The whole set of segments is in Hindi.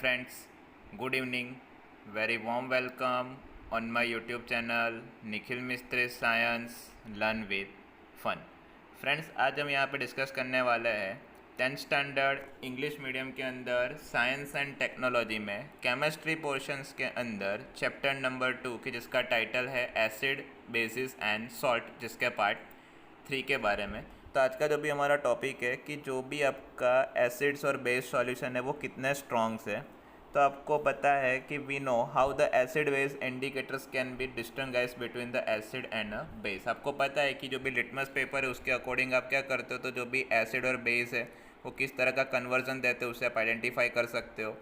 friends, good evening. Very warm welcome on my YouTube channel Nikhil Mistry science learn with fun. Friends, आज हम यहाँ पे डिस्कस करने वाले हैं 10th स्टैंडर्ड इंग्लिश मीडियम के अंदर साइंस एंड टेक्नोलॉजी में केमिस्ट्री पोर्शंस के अंदर चैप्टर नंबर 2 की जिसका टाइटल है एसिड बेसिस एंड सॉल्ट, जिसके पार्ट 3 के बारे में। तो आज का जो भी हमारा टॉपिक है कि जो भी आपका एसिड्स और बेस सॉल्यूशन है वो कितने स्ट्रॉन्ग्स है। तो आपको पता है कि we know how the acid base indicators can be distinguish between the acid and a base. आपको पता है कि जो भी लिटमस पेपर है उसके अकॉर्डिंग आप क्या करते हो, तो जो भी एसिड और बेस है वो किस तरह का कन्वर्जन देते हो उससे आप आइडेंटिफाई कर सकते हो।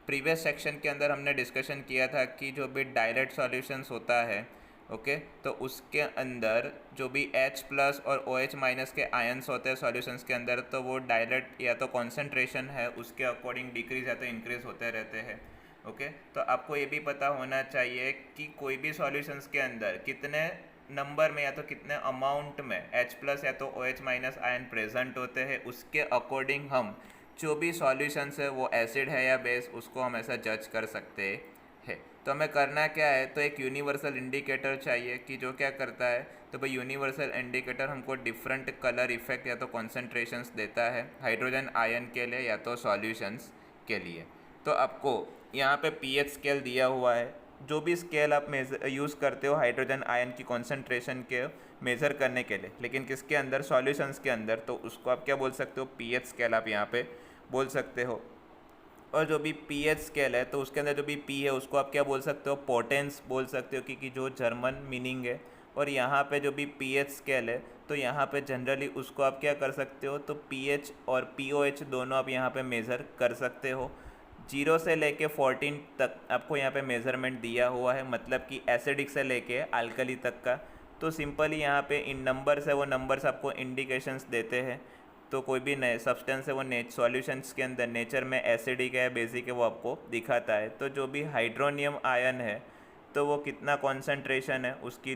प्रीवियस सेक्शन के अंदर हमने डिस्कशन किया था कि जो भी डायरेक्ट सॉल्यूशंस होता है, ओके, तो उसके अंदर जो भी H+ और OH- के आयंस होते हैं सॉल्यूशंस के अंदर, तो वो डायरेक्ट या तो कॉन्सेंट्रेशन है उसके अकॉर्डिंग डिक्रीज या तो इंक्रीज होते रहते हैं। ओके, तो आपको ये भी पता होना चाहिए कि कोई भी सॉल्यूशंस के अंदर कितने नंबर में या तो कितने अमाउंट में H+ या तो OH- आयन प्रेजेंट होते हैं, उसके अकॉर्डिंग हम जो भी सॉल्यूशंस है वो एसिड है या बेस उसको हम ऐसा जज कर सकते है। तो हमें करना क्या है, तो एक यूनिवर्सल इंडिकेटर चाहिए कि जो क्या करता है, तो भाई यूनिवर्सल इंडिकेटर हमको डिफरेंट कलर इफेक्ट या तो कॉन्सेंट्रेशंस देता है हाइड्रोजन आयन के लिए या तो सॉल्यूशंस के लिए। तो आपको यहाँ पे पीएच स्केल दिया हुआ है, जो भी स्केल आप यूज़ करते हो हाइड्रोजन आयन की कॉन्सेंट्रेशन के मेज़र करने के लिए, लेकिन किसके अंदर, सॉल्यूशंस के अंदर, तो उसको आप क्या बोल सकते हो, पीएच स्केल आप यहाँ पे बोल सकते हो। और जो भी पीएच स्केल है तो उसके अंदर जो भी पी है उसको आप क्या बोल सकते हो, पोटेंस बोल सकते हो, क्योंकि जो जर्मन मीनिंग है। और यहाँ पे जो भी पीएच स्केल है तो यहाँ पे जनरली उसको आप क्या कर सकते हो, तो पीएच और पीओएच दोनों आप यहाँ पे मेज़र कर सकते हो। 0 से लेके 14 तक आपको यहाँ पे मेज़रमेंट दिया हुआ है, मतलब कि एसिडिक से लेके अल्कली तक का। तो सिंपली यहाँ पे इन नंबर्स है वो नंबर्स आपको इंडिकेशंस देते हैं। तो कोई भी नए सब्सटेंस है वो सॉल्यूशंस के अंदर नेचर में एसिडिक है बेसिक है वो आपको दिखाता है। तो जो भी हाइड्रोनियम आयन है तो वो कितना कॉन्सेंट्रेशन है उसकी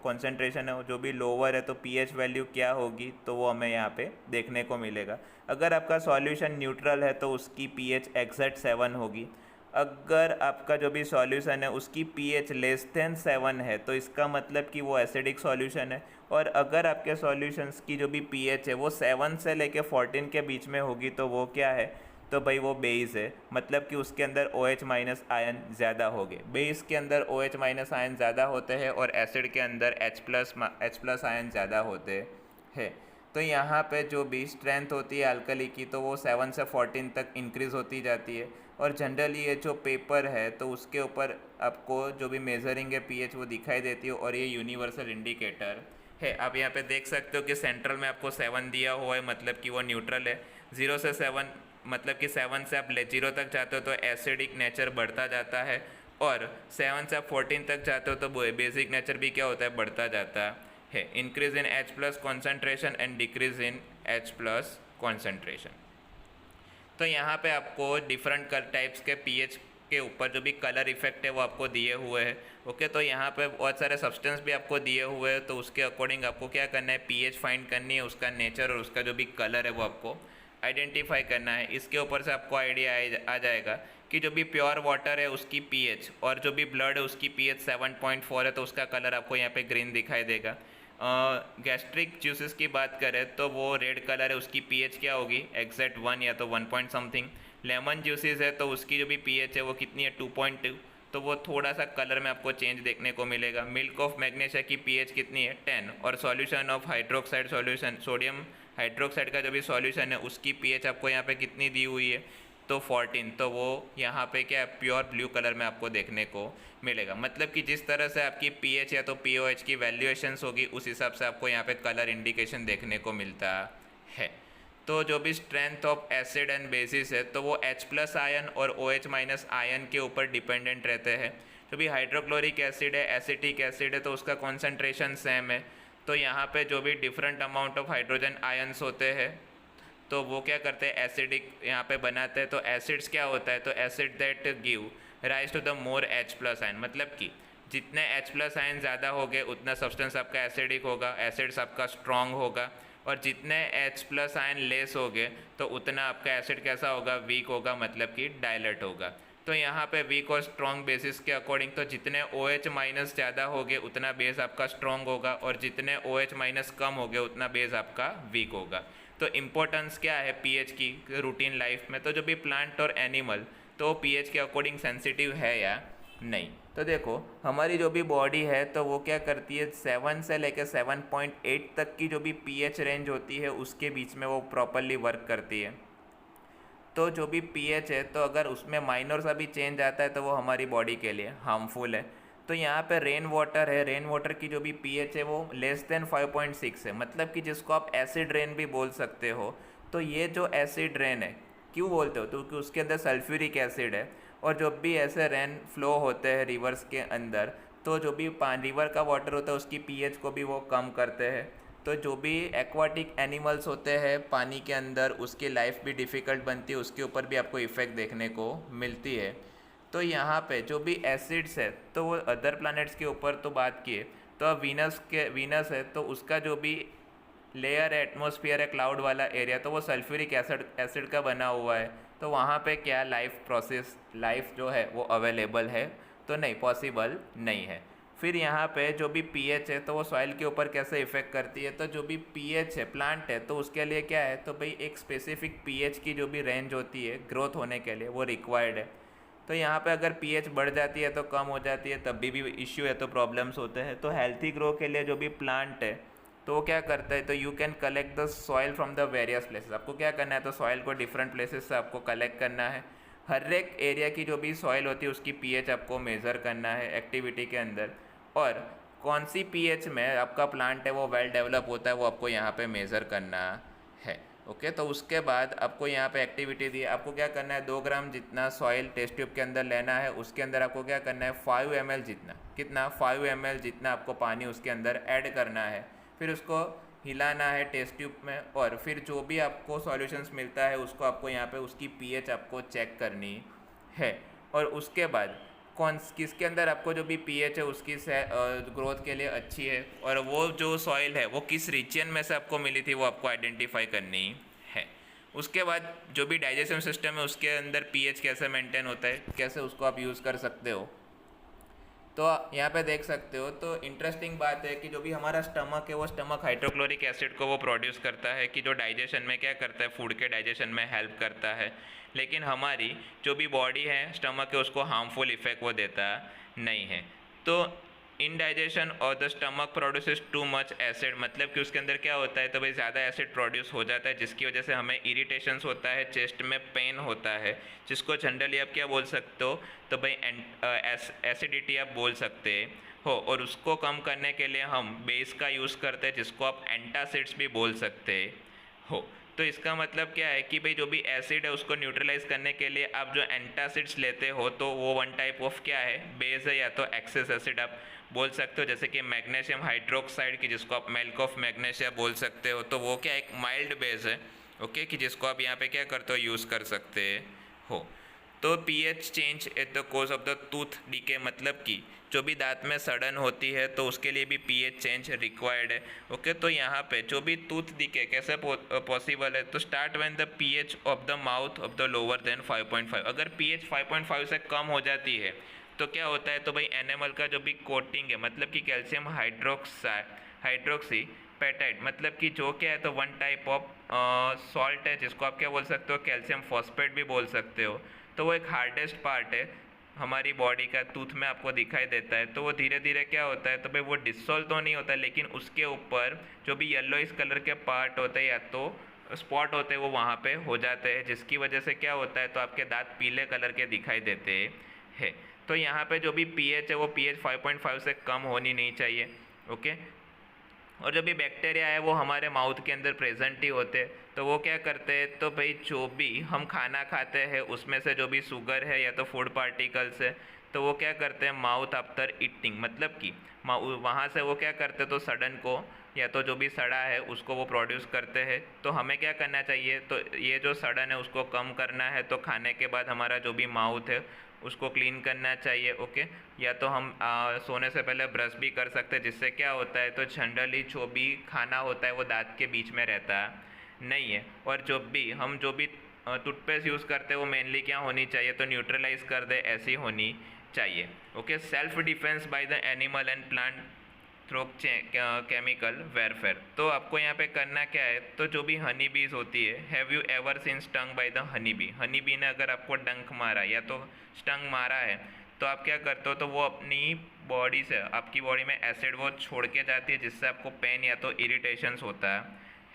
कॉन्सेंट्रेशन है जो भी लोअर है तो पीएच वैल्यू क्या होगी, तो वो हमें यहाँ पे देखने को मिलेगा। अगर आपका सॉल्यूशन न्यूट्रल है तो उसकी पीएच एग्जैक्ट 7 होगी। अगर आपका जो भी सॉल्यूशन है उसकी पीएच लेस देन 7 है तो इसका मतलब कि वो एसिडिक सॉल्यूशन है। और अगर आपके सॉल्यूशंस की जो भी पीएच है वो 7 से लेके 14 के बीच में होगी तो वो क्या है, तो भाई वो बेस है, मतलब कि उसके अंदर OH- आयन ज़्यादा होंगे। बेस के अंदर OH- आयन ज़्यादा होते हैं और एसिड के अंदर H+ आयन ज़्यादा होते हैं। तो यहाँ पे जो भी स्ट्रेंथ होती है अल्कली की तो वो 7 से 14 तक इंक्रीज़ होती जाती है। और जनरली ये जो पेपर है तो उसके ऊपर आपको जो भी मेजरिंग है पीएच वो दिखाई देती है और ये यूनिवर्सल इंडिकेटर है। आप यहाँ पे देख सकते हो कि सेंट्रल में आपको 7 दिया हुआ है, मतलब कि वो न्यूट्रल है। 0 से 7 मतलब कि 7 से आप 0 तक जाते हो तो एसिडिक नेचर बढ़ता जाता है, और 7 से आप 14 तक जाते हो तो बेसिक नेचर भी क्या होता है, बढ़ता जाता है। Increase in H+ concentration and decrease in H+ concentration. तो यहाँ पे आपको डिफरेंट टाइप्स के पीएच के ऊपर जो भी कलर इफेक्ट है वो आपको दिए हुए हैं। ओके, तो यहाँ पे बहुत सारे सब्सटेंस भी आपको दिए हुए हैं, तो उसके अकॉर्डिंग आपको क्या करना है, पीएच फाइंड करनी है, उसका नेचर और उसका जो भी कलर है वो आपको आइडेंटिफाई करना है। इसके ऊपर से आपको आइडिया आ जाएगा कि जो भी प्योर वाटर है उसकी पीएच और जो भी ब्लड है उसकी पीएच 7.4 है तो उसका कलर आपको यहाँ पे ग्रीन दिखाई देगा। गैस्ट्रिक जूसेस की बात करें तो वो रेड कलर है, उसकी पीएच क्या होगी, एग्जैक्ट 1 या तो 1 पॉइंट समथिंग। लेमन जूसेस है तो उसकी जो भी पीएच है वो कितनी है, 2.2, तो वो थोड़ा सा कलर में आपको चेंज देखने को मिलेगा। मिल्क ऑफ मैग्नीशिया की पीएच कितनी है, 10, और solution of hydroxide solution sodium hydroxide का जो भी सॉल्यूशन है उसकी पीएच आपको यहाँ पे कितनी दी हुई है, तो 14, तो वो यहाँ पे क्या प्योर ब्लू कलर में आपको देखने को मिलेगा। मतलब कि जिस तरह से आपकी पीएच या तो पीओएच की वैल्यूएशंस होगी उस हिसाब से आपको यहाँ पे कलर इंडिकेशन देखने को मिलता है। तो जो भी strength of acid and bases है तो वो H+ आयन और OH- आयन के ऊपर डिपेंडेंट रहते हैं। जो भी हाइड्रोक्लोरिक एसिड है, एसिटिक एसिड है, तो उसका कॉन्सेंट्रेशन सेम है। तो यहाँ पे जो भी different amount of hydrogen ions होते हैं तो वो क्या करते हैं, एसिडिक यहाँ पे बनाते हैं। तो एसिड्स क्या होता है, तो acid that give rise to the more H+ ion, मतलब कि जितने H+ आयन ज़्यादा हो गए उतना सब्सटेंस आपका एसिडिक होगा, एसिड्स आपका स्ट्रॉन्ग होगा। और जितने H+ आयन लेस होगे तो उतना आपका एसिड कैसा होगा, वीक होगा, मतलब कि डायलेट होगा। तो यहाँ पे वीक और स्ट्रॉन्ग बेसिस के अकॉर्डिंग तो जितने OH- ज़्यादा होगे उतना बेस आपका स्ट्रॉन्ग होगा, और जितने OH- कम होगे उतना बेस आपका वीक होगा। तो इम्पोर्टेंस क्या है पीएच की रूटीन लाइफ में, तो जो भी प्लांट और एनिमल तो पीएच के अकॉर्डिंग सेंसिटिव है या नहीं। तो देखो हमारी जो भी बॉडी है तो वो क्या करती है, 7 से लेकर 7.8 तक की जो भी पीएच रेंज होती है उसके बीच में वो प्रॉपरली वर्क करती है। तो जो भी पीएच है तो अगर उसमें माइनर सा भी चेंज आता है तो वो हमारी बॉडी के लिए हार्मफुल है। तो यहाँ पे रेन वाटर है, रेन वाटर की जो भी पीएच है वो लेस देन 5.6 है, मतलब कि जिसको आप एसिड रेन भी बोल सकते हो। तो ये जो एसिड रेन है क्यों बोलते हो, तो क्योंकि उसके अंदर सल्फ्यूरिक एसिड है, और जब भी ऐसे रेन फ्लो होते हैं रिवर्स के अंदर तो जो भी रिवर का वाटर होता है उसकी पीएच को भी वो कम करते हैं। तो जो भी एक्वाटिक एनिमल्स होते हैं पानी के अंदर उसकी लाइफ भी डिफ़िकल्ट बनती है, उसके ऊपर भी आपको इफ़ेक्ट देखने को मिलती है। तो यहाँ पे जो भी एसिड्स है तो वो अदर प्लैनेट्स के ऊपर तो बात किए, तो अब वीनस है तो उसका जो भी लेयर है, एटमॉस्फेयर है, क्लाउड वाला एरिया, तो वो सल्फ्यूरिक एसिड का बना हुआ है। तो वहाँ पे क्या लाइफ जो है वो अवेलेबल है, तो नहीं, पॉसिबल नहीं है। फिर यहाँ पे जो भी पीएच है तो वो सॉइल के ऊपर कैसे इफ़ेक्ट करती है, तो जो भी पीएच है प्लांट है तो उसके लिए क्या है, तो भाई एक स्पेसिफिक पीएच की जो भी रेंज होती है ग्रोथ होने के लिए वो रिक्वायर्ड है। तो यहाँ पे अगर पीएच बढ़ जाती है तो कम हो जाती है, तब भी इश्यू है, तो प्रॉब्लम्स होते हैं। तो हेल्थी ग्रो के लिए जो भी प्लांट है तो वो क्या करता है, तो you can collect the soil from the various places. आपको क्या करना है, तो सॉइल को डिफरेंट प्लेसेस से आपको कलेक्ट करना है। हर एक एरिया की जो भी सॉइल होती है उसकी पीएच आपको मेज़र करना है एक्टिविटी के अंदर, और कौन सी पीएच में आपका प्लांट है वो वेल डेवलप होता है वो आपको यहाँ पे मेज़र करना है। ओके, तो उसके बाद आपको यहाँ पे एक्टिविटी दी है, आपको क्या करना है, 2 ग्राम जितना सॉइल टेस्ट ट्यूब के अंदर लेना है, उसके अंदर आपको क्या करना है 5 ml जितना, कितना 5 ml जितना आपको पानी उसके अंदर ऐड करना है। फिर उसको हिलाना है टेस्ट ट्यूब में, और फिर जो भी आपको सॉल्यूशंस मिलता है उसको आपको यहाँ पे उसकी पीएच आपको चेक करनी है। और उसके बाद किसके अंदर आपको जो भी पीएच है उसकी ग्रोथ के लिए अच्छी है, और वो जो सॉइल है वो किस रीजन में से आपको मिली थी वो आपको आइडेंटिफाई करनी है। उसके बाद जो भी डाइजेशन सिस्टम है उसके अंदर पीएच कैसे मेंटेन होता है, कैसे उसको आप यूज़ कर सकते हो। तो यहाँ पे देख सकते हो, तो इंटरेस्टिंग बात है कि जो भी हमारा स्टमक है वो स्टमक हाइड्रोक्लोरिक एसिड को वो प्रोड्यूस करता है, कि जो डाइजेशन में क्या करता है, फूड के डाइजेशन में हेल्प करता है। लेकिन हमारी जो भी बॉडी है स्टमक है उसको हार्मफुल इफेक्ट वो देता नहीं है। तो इनडाइजेशन और the stomach produces too much acid, मतलब कि उसके अंदर क्या होता है, तो भाई ज़्यादा एसिड प्रोड्यूस हो जाता है जिसकी वजह से हमें इरिटेशंस होता है, चेस्ट में पेन होता है, जिसको जनरली आप क्या बोल सकते हो, तो भाई एसिडिटी आप बोल सकते हो। और उसको कम करने के लिए हम बेस का यूज़ करते हैं जिसको आप एंटासिड्स भी बोल सकते हो। तो इसका मतलब क्या है कि भाई जो भी एसिड है उसको न्यूट्रलाइज करने के लिए आप जो एंटासिड्स लेते हो तो वो वन टाइप ऑफ क्या है, बेस है, या तो एक्सेस एसिड आप बोल सकते हो, जैसे कि मैग्नीशियम हाइड्रोक्साइड की जिसको आप मिल्क ऑफ मैग्नीशिया बोल सकते हो, तो वो क्या एक माइल्ड बेस है। ओके, कि जिसको आप यहाँ पे क्या करते हो, यूज़ कर सकते हो। तो pH change at the cause of the tooth decay, मतलब कि जो भी दांत में सड़न होती है तो उसके लिए भी पीएच चेंज रिक्वायर्ड है। ओके, तो यहाँ पे जो भी टूथ डीके कैसे पॉसिबल है, तो start when the pH of the mouth of the lower than 5.5। अगर पीएच 5.5 से कम हो जाती है तो क्या होता है, तो भाई एनिमल का जो भी कोटिंग है, मतलब कि कैल्शियम हाइड्रोक्सी पेटाइट, मतलब कि जो क्या है, तो वन टाइप ऑफ सॉल्ट है जिसको आप क्या बोल सकते हो, कैल्शियम फॉस्फेट भी बोल सकते हो। तो वो एक हार्डेस्ट पार्ट है हमारी बॉडी का, टूथ में आपको दिखाई देता है। तो वो धीरे धीरे क्या होता है, तो भाई वो डिसॉल्व तो नहीं होता, लेकिन उसके ऊपर जो भी येलोइश कलर के पार्ट होते हैं या तो स्पॉट होते हैं वो वहाँ पे हो जाते हैं, जिसकी वजह से क्या होता है, तो आपके दांत पीले कलर के दिखाई देते हैं। तो यहाँ पे जो भी पीएच है वो पीएच 5.5 से कम होनी नहीं चाहिए। ओके, और जो भी बैक्टीरिया है वो हमारे माउथ के अंदर प्रेजेंट ही होते हैं। तो वो क्या करते हैं, तो भाई जो भी हम खाना खाते हैं उसमें से जो भी शुगर है या तो फूड पार्टिकल्स है, तो वो क्या करते हैं, माउथ आफ्टर ईटिंग, मतलब कि वहाँ से वो क्या करते हैं, तो सडन को या तो जो भी सड़ा है उसको वो प्रोड्यूस करते हैं। तो हमें क्या करना चाहिए, तो ये जो सडन है उसको कम करना है। तो खाने के बाद हमारा जो भी माउथ है उसको क्लीन करना चाहिए। ओके, या तो हम सोने से पहले ब्रश भी कर सकते हैं, जिससे क्या होता है, तो जनरली जो भी खाना होता है वो दांत के बीच में रहता नहीं है। और जो भी टूथपेस्ट यूज़ करते हैं वो मेनली क्या होनी चाहिए, तो न्यूट्रलाइज कर दे ऐसी होनी चाहिए। Okay, self defence by the animal and plant through chemical warfare. तो आपको यहाँ पे करना क्या है, तो जो भी हनी बीज होती है, have you ever seen stung by the honey bee ने अगर आपको डंक मारा या तो स्टंग मारा है, तो आप क्या करते हो, तो वो अपनी बॉडी से, आपकी बॉडी में एसिड वो छोड़ के जाती है, जिससे आपको पेन या तो इरिटेशंस होता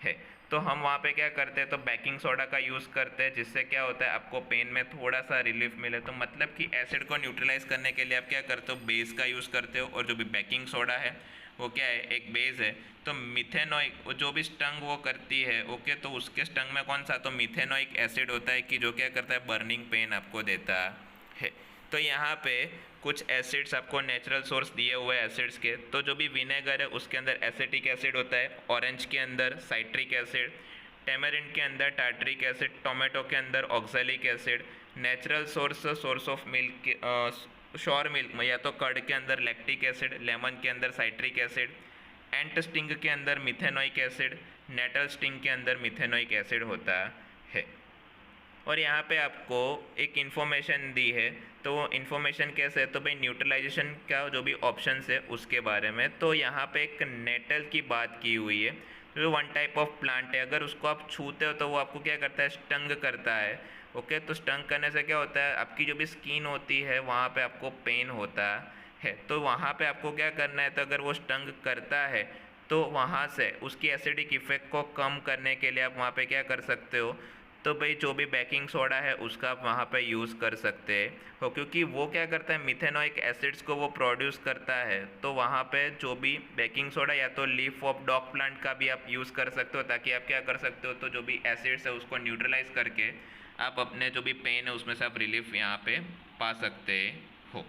है। तो हम वहाँ पे क्या करते हैं, तो बेकिंग सोडा का यूज़ करते हैं, जिससे क्या होता है, आपको पेन में थोड़ा सा रिलीफ मिले। तो मतलब कि एसिड को न्यूट्रलाइज करने के लिए आप क्या करते हो, बेस का यूज़ करते हो। और जो भी बेकिंग सोडा है वो क्या है, एक बेस है। तो मिथेनोइक जो भी स्टंग वो करती है, ओके, तो उसके स्टंग में कौन सा, तो मिथेनोइक एसिड होता है कि जो क्या करता है, बर्निंग पेन आपको देता है। तो यहाँ पे कुछ एसिड्स आपको नेचुरल सोर्स दिए हुए एसिड्स के, तो जो भी विनेगर है उसके अंदर एसिटिक एसिड होता है, ऑरेंज के अंदर साइट्रिक एसिड, टेमरिंड के अंदर टार्ट्रिक एसिड, टोमेटो के अंदर oxalic acid, natural source of milk sure milk या तो कर्ड के अंदर लैक्टिक एसिड, लेमन के अंदर साइट्रिक एसिड, एंट स्टिंग के अंदर मिथेनोइक एसिड, नेटल स्टिंग के अंदर मिथेनोइक एसिड होता है। और यहाँ पे आपको एक इन्फॉर्मेशन दी है, तो वो इन्फॉर्मेशन कैसे है, तो भाई न्यूट्रलाइजेशन का जो भी ऑप्शंस है उसके बारे में। तो यहाँ पे एक नेटल की बात की हुई है, जो वन टाइप ऑफ प्लांट है। अगर उसको आप छूते हो तो वो आपको क्या करता है, स्टंग करता है। ओके, तो स्टंग करने से क्या होता है, आपकी जो भी स्किन होती है वहाँ पे आपको पेन होता है। तो वहाँ पे आपको क्या करना है, तो अगर वो स्टंग करता है तो वहाँ से उसकी एसिडिक इफेक्ट को कम करने के लिए आप वहाँ पे क्या कर सकते हो, तो भाई जो भी बेकिंग सोडा है उसका आप वहाँ पे यूज़ कर सकते हो, क्योंकि वो क्या करता है, मिथेनोइक एसिड्स को वो प्रोड्यूस करता है। तो वहाँ पे जो भी बेकिंग सोडा या तो लीफ ऑफ डॉग प्लांट का भी आप यूज़ कर सकते हो, ताकि आप क्या कर सकते हो, तो जो भी एसिड्स है उसको न्यूट्रलाइज करके आप अपने जो भी पेन है उसमें से आप रिलीफ यहाँ पे पा सकते हो।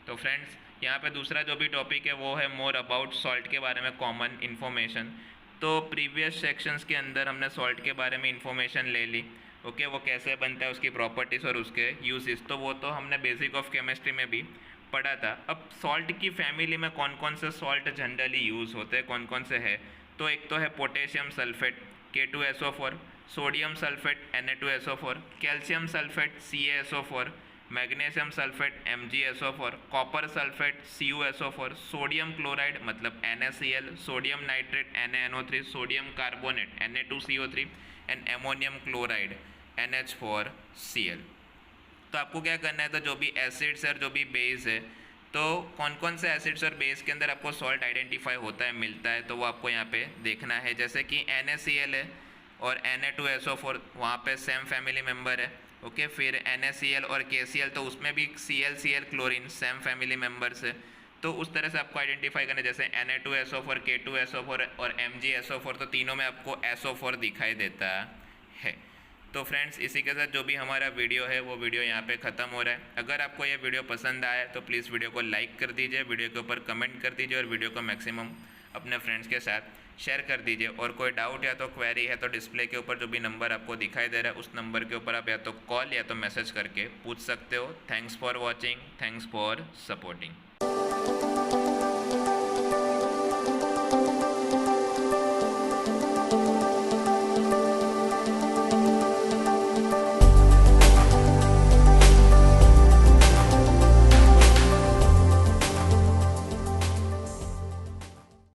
तो फ्रेंड्स, यहाँ पे दूसरा जो भी टॉपिक है वो है मोर अबाउट सॉल्ट के बारे में कॉमन इन्फॉर्मेशन। तो प्रीवियस सेक्शंस के अंदर हमने सॉल्ट के बारे में इन्फॉर्मेशन ले ली। ओके, वो कैसे बनता है, उसकी प्रॉपर्टीज़ और उसके यूजेस, तो वो तो हमने बेसिक ऑफ केमिस्ट्री में भी पढ़ा था। अब सॉल्ट की फैमिली में कौन कौन से सॉल्ट जनरली यूज़ होते हैं, कौन कौन से है, तो एक तो है potassium sulphate K2SO4, sodium sulphate Na2SO4, calcium sulphate CaSO4, magnesium sulphate MgSO4, copper sulphate CuSO4, sodium chloride मतलब NaCl, sodium nitrate NaNO3, sodium carbonate Na2CO3 and ammonium chloride NH4Cl। तो आपको क्या करना है, तो जो भी एसिड्स और जो भी बेस है, तो कौन कौन से एसिड्स और बेस के अंदर आपको सॉल्ट आइडेंटिफाई होता है, मिलता है, तो वो आपको यहाँ पे देखना है। जैसे कि NaCl है और Na2SO4 वहाँ पे सेम फैमिली मेम्बर है। ओके, फिर NaCl और KCl, तो उसमें भी Cl chlorine same family members है। तो उस तरह से आपको आइडेंटिफाई करना है, जैसे Na2SO4, K2SO4 और MgSO4, तो तीनों में आपको SO4 दिखाई देता है। तो फ्रेंड्स, इसी के साथ जो भी हमारा वीडियो है वो वीडियो यहाँ पे ख़त्म हो रहा है। अगर आपको ये वीडियो पसंद आया तो प्लीज़ वीडियो को लाइक कर दीजिए, वीडियो के ऊपर कमेंट कर दीजिए और वीडियो को मैक्सिमम अपने फ्रेंड्स के साथ शेयर कर दीजिए। और कोई डाउट या तो क्वेरी है तो डिस्प्ले के ऊपर जो भी नंबर आपको दिखाई दे रहा है उस नंबर के ऊपर आप या तो कॉल या तो मैसेज करके पूछ सकते हो। Thanks for watching, thanks for supporting.